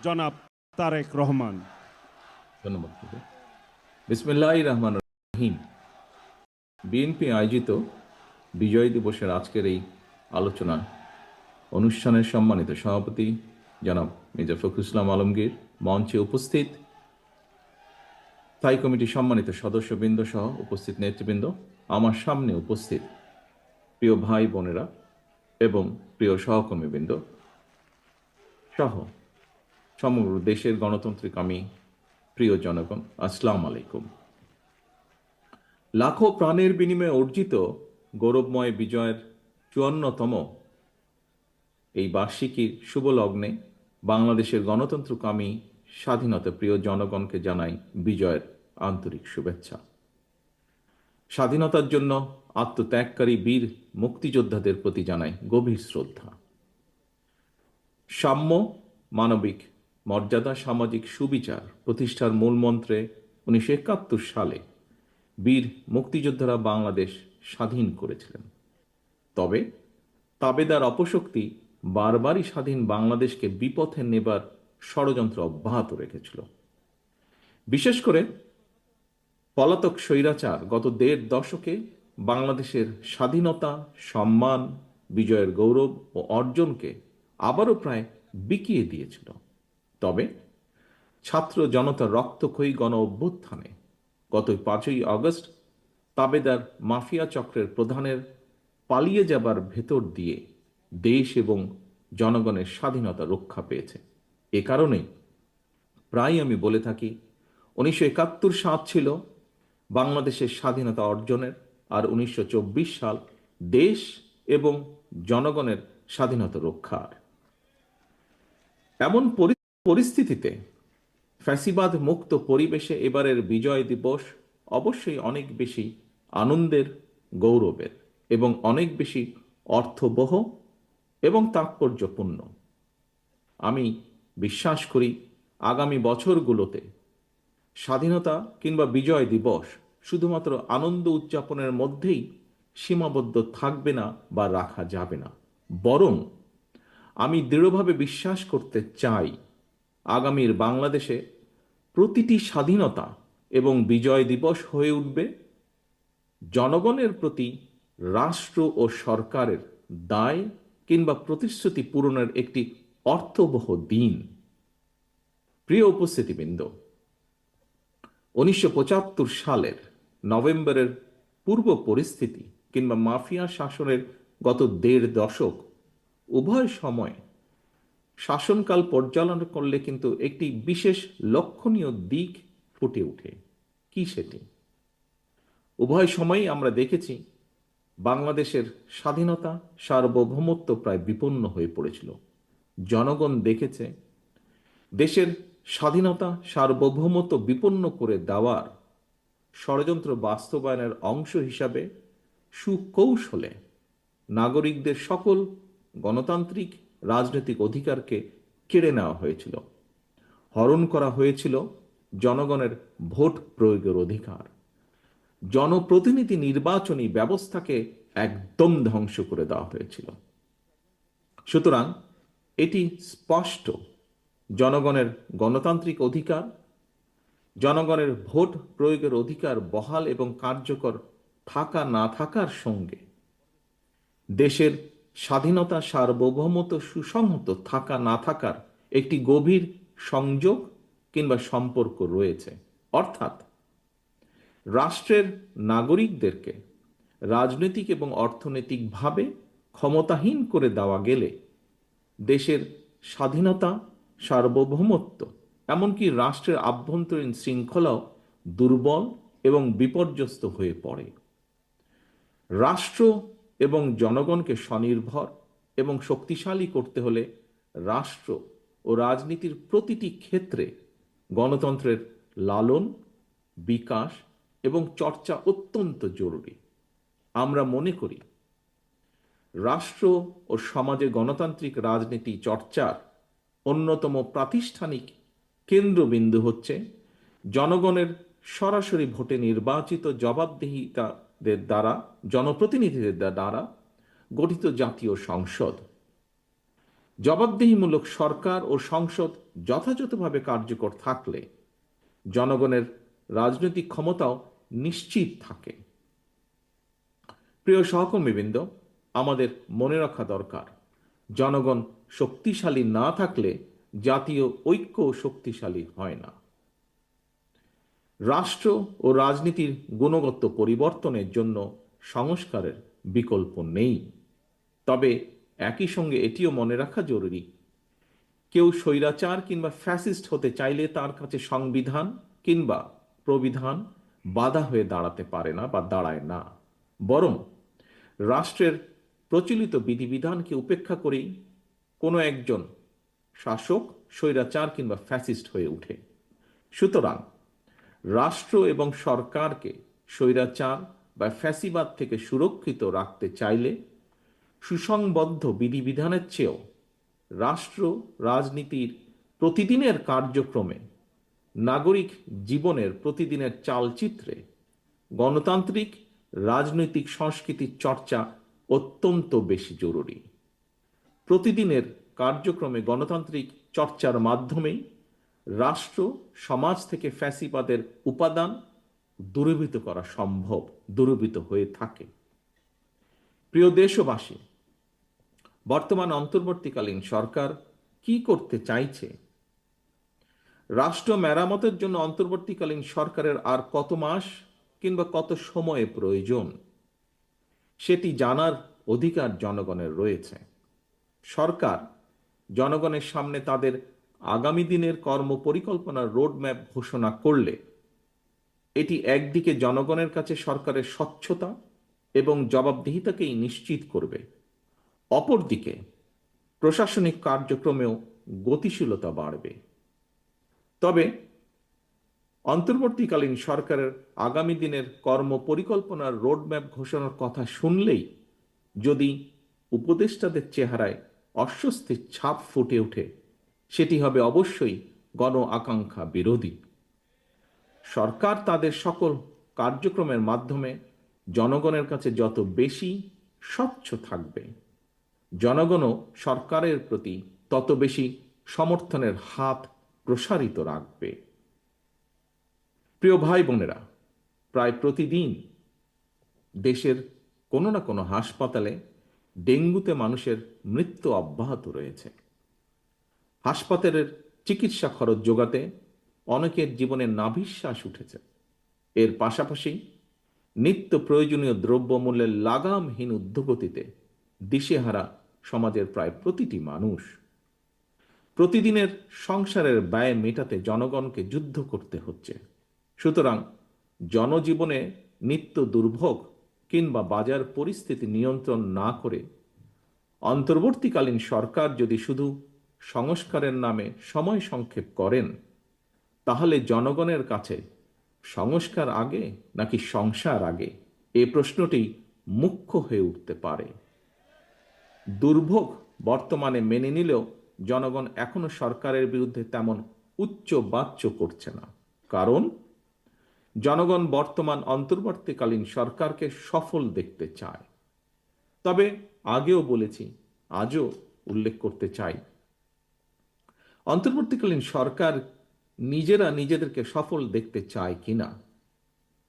জনাব তারেক রহমান। ধন্যবাদ। বিসমিল্লাহির রহমানির রহিম। বিএনপি আয়োজিত বিজয় দিবসের আজকের এই আলোচনা অনুষ্ঠানের সম্মানিত সভাপতি জনাব মির্জা ফখরুল ইসলাম আলমগীর, মঞ্চে উপস্থিত স্থায়ী কমিটির সম্মানিত সদস্যবৃন্দ সহ উপস্থিত নেতৃবৃন্দ, আমার সামনে উপস্থিত প্রিয় ভাই বোনেরা এবং প্রিয় সহকর্মীবৃন্দ সহ সমগ্র দেশের গণতান্ত্রিক আমি প্রিয় জনগণ, আসসালামু আলাইকুম। লাখো প্রাণের বিনিময়ে অর্জিত গৌরবময় বিজয়ের ৫৪তম এই বার্ষিকীর শুভ লগ্নে বাংলাদেশের গণতন্ত্রকামী স্বাধীনতা প্রিয় জনগণকে জানাই বিজয়ের আন্তরিক শুভেচ্ছা। স্বাধীনতার জন্য আত্মত্যাগকারী বীর মুক্তিযোদ্ধাদের প্রতি জানাই গভীর শ্রদ্ধা। সাম্য, মানবিক মর্যাদা, সামাজিক সুবিচার প্রতিষ্ঠার মূলমন্ত্রে ১৯৭১ সালে বীর মুক্তিযোদ্ধারা বাংলাদেশ স্বাধীন করেছিলেন। তবে তাবেদার অপশক্তি বারবারই স্বাধীন বাংলাদেশকে বিপথে নেবার ষড়যন্ত্র অব্যাহত রেখেছিল। বিশেষ করে পলাতক স্বৈরাচার গত ১.৫ দশকে বাংলাদেশের স্বাধীনতা, সম্মান, বিজয়ের গৌরব ও অর্জনকে আবারও প্রায় বিকিয়ে দিয়েছিল। তবে ছাত্র জনতার রক্তক্ষয়ী গণ অভ্যুত্থানে গত ৫ই আগস্ট তাবেদার মাফিয়া চক্রের প্রধানের পালিয়ে যাবার ভেতর দিয়ে দেশ এবং জনগণের স্বাধীনতা রক্ষা পেয়েছে। এ কারণেই প্রায় আমি বলে থাকি ১৯৭১ সাল ছিল বাংলাদেশের স্বাধীনতা অর্জনের, আর ১৯২৪ সাল দেশ এবং জনগণের স্বাধীনতা রক্ষার। এমন পরিস্থিতিতে ফ্যাসিবাদ মুক্ত পরিবেশে এবারের বিজয় দিবস অবশ্যই অনেক বেশি আনন্দের, গৌরবের এবং অনেক বেশি অর্থবহ এবং তাৎপর্যপূর্ণ। আমি বিশ্বাস করি আগামী বছরগুলোতে স্বাধীনতা কিংবা বিজয় দিবস শুধুমাত্র আনন্দ উদযাপনের মধ্যেই সীমাবদ্ধ থাকবে না বা রাখা যাবে না, বরং আমি দৃঢ়ভাবে বিশ্বাস করতে চাই আগামীর বাংলাদেশে প্রতিটি স্বাধীনতা এবং বিজয় দিবস হয়ে উঠবে জনগণের প্রতি রাষ্ট্র ও সরকারের দায় কিংবা প্রতিশ্রুতি পূরণের একটি অর্থবহ দিন। প্রিয় উপস্থিতিবৃন্দ, ১৯৭৫ সালের নভেম্বরের পূর্ব পরিস্থিতি কিংবা মাফিয়া শাসনের গত ১.৫ দশক উভয় সময় শাসনকাল পর্যালোচনা করলে কিন্তু একটি বিশেষ লক্ষণীয় দিক ফুটে ওঠে। কি সেটি? উভয় সময়ই আমরা দেখেছি বাংলাদেশের স্বাধীনতা, সার্বভৌমত্ব প্রায় বিপন্ন হয়ে পড়েছিল। জনগণ দেখেছে দেশের স্বাধীনতা, সার্বভৌমত্ব বিপন্ন করে দেওয়ার ষড়যন্ত্র বাস্তবায়নের অংশ হিসাবে সুকৌশলে নাগরিকদের সকল গণতান্ত্রিক রাজনৈতিক অধিকারকে কেড়ে নেওয়া হয়েছিল। হরণ করা হয়েছিল জনগণের ভোট প্রয়োগের অধিকার। জনপ্রতিনিধি নির্বাচনী ব্যবস্থাকে একদম ধ্বংস করে দেওয়া হয়েছিল। সুতরাং এটি স্পষ্ট জনগণের গণতান্ত্রিক অধিকার, জনগণের ভোট প্রয়োগের অধিকার বহাল এবং কার্যকর থাকা না থাকার সঙ্গে দেশের স্বাধীনতা, সার্বভৌমত্ব সুসংহত থাকা না থাকার একটি গভীর সংযোগ কিংবা সম্পর্ক রয়েছে। অর্থাৎ রাষ্ট্রের নাগরিকদেরকে রাজনৈতিক এবং অর্থনৈতিকভাবে ক্ষমতাহীন করে দেওয়া গেলে দেশের স্বাধীনতা, সার্বভৌমত্ব এমনকি রাষ্ট্রের আভ্যন্তরীণ শৃঙ্খলাও দুর্বল এবং বিপর্যস্ত হয়ে পড়ে। রাষ্ট্র এবং জনগণকে স্বনির্ভর এবং শক্তিশালী করতে হলে রাষ্ট্র ও রাজনীতির প্রতিটি ক্ষেত্রে গণতন্ত্রের লালন, বিকাশ এবং চর্চা অত্যন্ত জরুরি। আমরা মনে করি রাষ্ট্র ও সমাজে গণতান্ত্রিক রাজনীতি চর্চার অন্যতম প্রাতিষ্ঠানিক কেন্দ্রবিন্দু হচ্ছে জনগণের সরাসরি ভোটে নির্বাচিত জবাবদিহিতাদের দ্বারা, জনপ্রতিনিধিদের দ্বারা গঠিত জাতীয় সংসদ। জবাবদিহিমূলক সরকার ও সংসদ যথাযথভাবে কার্যকর থাকলে জনগণের রাজনৈতিক ক্ষমতাও নিশ্চিত থাকে। প্রিয় সহকর্মীবৃন্দ, আমাদের মনে রাখা দরকার, জনগণ শক্তিশালী না থাকলে জাতীয় ঐক্য শক্তিশালী হয় না। রাষ্ট্র ও রাজনীতির গুণগত পরিবর্তনের জন্য সংস্কারের বিকল্প নেই। তবে একই সঙ্গে এটিও মনে রাখা জরুরি, কেউ স্বৈরাচার কিংবা ফ্যাসিস্ট হতে চাইলে তার কাছে সংবিধান কিংবা প্রবিধান বাধা হয়ে দাঁড়াতে পারে না বা দাঁড়ায় না। বরং রাষ্ট্রের প্রচলিত বিধিবিধানকে উপেক্ষা করেই কোনো একজন শাসক স্বৈরাচার কিংবা ফ্যাসিস্ট হয়ে ওঠে। সুতরাং রাষ্ট্র এবং সরকারকে স্বৈরাচার বা ফ্যাসিবাদ থেকে সুরক্ষিত রাখতে চাইলে সুসংবদ্ধ বিধিবিধানের চেয়েও রাষ্ট্র রাজনীতির প্রতিদিনের কার্যক্রমে, নাগরিক জীবনের প্রতিদিনের চালচিত্রে গণতান্ত্রিক রাজনৈতিক সংস্কৃতির চর্চা অত্যন্ত বেশি জরুরি। প্রতিদিনের কার্যক্রমে গণতান্ত্রিক চর্চার মাধ্যমেই রাষ্ট্র সমাজ থেকে ফ্যাসিবাদের উপাদান দূরীভূত করা সম্ভব, দূরীভূত হয়ে থাকে। প্রিয় দেশবাসী, বর্তমান অন্তর্বর্তীকালীন সরকার কি করতে চাইছে? রাষ্ট্র মেরামতের জন্য অন্তর্বর্তীকালীন সরকারের আর কত মাস কিংবা কত সময় প্রয়োজন, সেটি জানার অধিকার জনগণের রয়েছে। সরকার জনগণের সামনে তাদের আগামী দিনের কর্মপরিকল্পনার রোডম্যাপ ঘোষণা করলে এটি একদিকে জনগণের কাছে সরকারের স্বচ্ছতা এবং জবাবদিহিতাকেই নিশ্চিত করবে, অপরদিকে প্রশাসনিক কার্যক্রমেও গতিশীলতা বাড়বে। তবে অন্তর্বর্তীকালীন সরকারের আগামী দিনের কর্মপরিকল্পনার রোডম্যাপ ঘোষণার কথা শুনলেই যদি উপদেষ্টাদের চেহারায় অস্বস্তির ছাপ ফুটে ওঠে, সেটি হবে অবশ্যই গণ আকাঙ্ক্ষা বিরোধী। সরকার তাদের সকল কার্যক্রমের মাধ্যমে জনগণের কাছে যত বেশি স্বচ্ছ থাকবে, জনগণও সরকারের প্রতি তত বেশি সমর্থনের হাত প্রসারিত রাখবে। প্রিয় ভাই বোনেরা, প্রায় প্রতিদিন দেশের কোনো না কোনো হাসপাতালে ডেঙ্গুতে মানুষের মৃত্যু অব্যাহত রয়েছে। হাসপাতালের চিকিৎসা খরচ যোগাতে অনেকের জীবনে নাভিশ্বাস উঠেছে। এর পাশাপাশি নিত্য প্রয়োজনীয় দ্রব্যমূল্যের লাগামহীন ঊর্ধ্বগতিতে দিশেহারা সমাজের প্রায় প্রতিটি মানুষ। প্রতিদিনের সংসারের ব্যয় মেটাতে জনগণকে যুদ্ধ করতে হচ্ছে। সুতরাং জনজীবনে নিত্য দুর্ভোগ কিংবা বাজার পরিস্থিতি নিয়ন্ত্রণ না করে অন্তর্বর্তীকালীন সরকার যদি শুধু সংস্কারের নামে সময় সংক্ষেপ করেন, তাহলে জনগণের কাছে সংস্কার আগে নাকি সংসার আগে, এই প্রশ্নটি মুখ্য হয়ে উঠতে পারে। দুর্ভোগ বর্তমানে মেনে নিলেও জনগণ এখনো সরকারের বিরুদ্ধে তেমন উচ্চ বাচ্য করছে না, কারণ জনগণ বর্তমান অন্তর্বর্তীকালীন সরকারকে সফল দেখতে চায়। তবে আগেও বলেছি, আজও উল্লেখ করতে চাই, অন্তর্বর্তীকালীন সরকার নিজেরা নিজেদেরকে সফল দেখতে চায় কিনা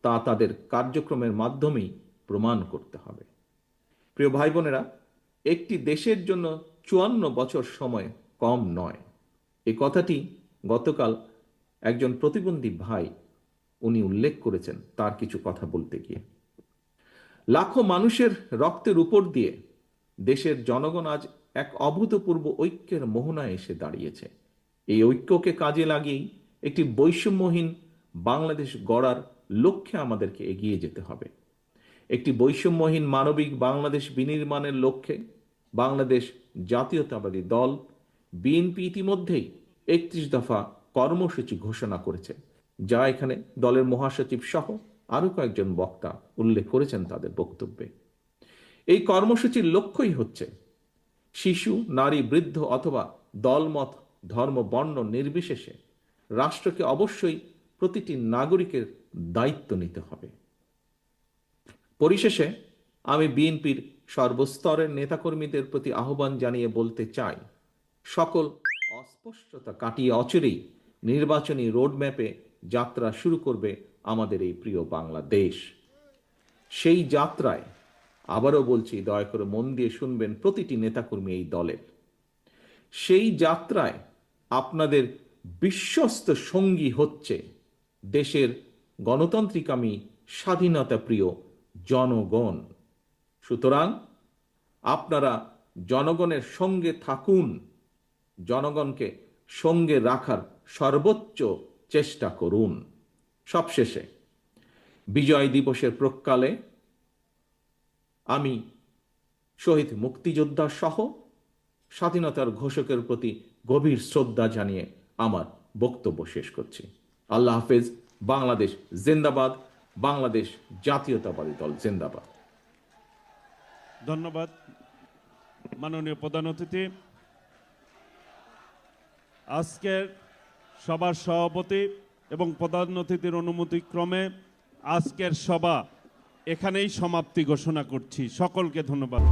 তা তাদের কার্যক্রমের মাধ্যমেই প্রমাণ করতে হবে। প্রিয় ভাই বোনেরা, একটি দেশের জন্য 54 বছর সময় কম নয়। এই কথাটি গতকাল একজন প্রতিবন্ধী ভাই উনি উল্লেখ করেছেন তার কিছু কথা বলতে গিয়ে। লাখো মানুষের রক্তের উপর দিয়ে দেশের জনগণ আজ এক অভূতপূর্ব ঐক্যের মোহনায় এসে দাঁড়িয়েছে। এই ঐক্যকে কাজে লাগিয়েই একটি বৈষম্যহীন বাংলাদেশ গড়ার লক্ষ্যে আমাদেরকে এগিয়ে যেতে হবে। একটি বৈষম্যহীন মানবিক বাংলাদেশ বিনির্মাণের লক্ষ্যে বাংলাদেশ জাতীয়তাবাদী দল বিএনপি ইতিমধ্যেই 31 দফা কর্মসূচি ঘোষণা করেছে, যা এখানে দলের মহাসচিব সহ আরো কয়েকজন বক্তা উল্লেখ করেছেন তাদের বক্তব্যে। এই কর্মসূচির লক্ষ্যই হচ্ছে শিশু, নারী, বৃদ্ধ অথবা দলমত, ধর্ম, বর্ণ নির্বিশেষে রাষ্ট্রকে অবশ্যই প্রতিটি নাগরিকের দায়িত্ব নিতে হবে। পরিশেষে আমি বিএনপির সর্বস্তরের নেতাকর্মীদের প্রতি আহ্বান জানিয়ে বলতে চাই, সকল অস্পষ্টতা কাটিয়ে অচিরেই নির্বাচনী রোডম্যাপে যাত্রা শুরু করবে আমাদের এই প্রিয় বাংলাদেশ। সেই যাত্রায় আবারও বলছি, দয়া করে মন দিয়ে শুনবেন প্রতিটি নেতাকর্মী এই দলের। সেই যাত্রায় আপনাদের বিশ্বস্ত সঙ্গী হচ্ছে দেশের গণতান্ত্রিকামী স্বাধীনতা প্রিয় জনগণ। সুতরাং আপনারা জনগণের সঙ্গে থাকুন, জনগণকে সঙ্গে রাখার সর্বোচ্চ চেষ্টা করুন। সবশেষে বিজয় দিবসের প্রকালে আমি শহীদ মুক্তিযোদ্ধা সহ স্বাধীনতার ঘোষকের প্রতি গভীর শ্রদ্ধা জানিয়ে আমার বক্তব্য শেষ করছি। আল্লাহ হাফেজ। বাংলাদেশ জিন্দাবাদ। বাংলাদেশ জাতীয়তাবাদী দল জিন্দাবাদ। ধন্যবাদ মাননীয় প্রধান অতিথি। আজকের সভার সভাপতি এবং প্রধান অতিথির অনুমতিক্রমে আজকের সভা এখানেই সমাপ্তি ঘোষণা করছি। সকলকে ধন্যবাদ।